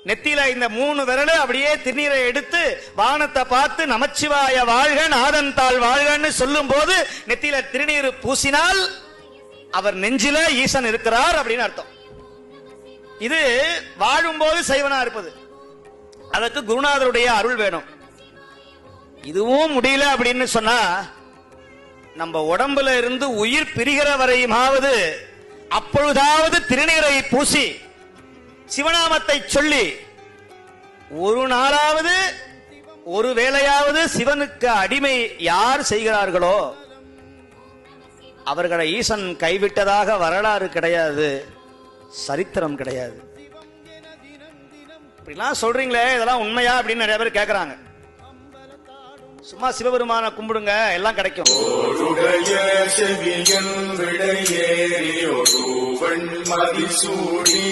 நெத்தியில இந்த 3 விரல் அப்படியே திருநீரை எடுத்து வானத்தை பார்த்து நமச்சிவாய வாழ்க நாதன் தாள் வாழ்கன்னு சொல்லும் போது நெத்தியில திருநீர் பூசினால் அவர் நெஞ்சில ஈசன் இருக்கிறார் அப்படின்னு அர்த்தம். இது வாழும்போது சைவனா இருப்பது. அதற்கு குருநாதருடைய அருள் வேணும். இதுவும் முடியல அப்படின்னு சொன்னா நம்ம உடம்புல இருந்து உயிர் பிரிகிற வரையுமாவது அப்பொழுதாவது திருநீரை பூசி சிவநாமத்தை சொல்லி ஒரு நாளாவது ஒரு வேளையாவது சிவனுக்கு அடிமை யார் செய்கிறார்களோ அவர்களை ஈசன் கைவிட்டதாக வரலாறு கிடையாது, சரித்திரம் கிடையாது. இப்படிலாம் சொல்றீங்களே, இதெல்லாம் உண்மையா அப்படின்னு நிறைய பேர் கேட்கறாங்க. சும்மா சிவபெருமான கும்பிடுங்க, எல்லாம் கிடைக்கும். செவியன் விடையேறி ஒருவன் மதிசூடி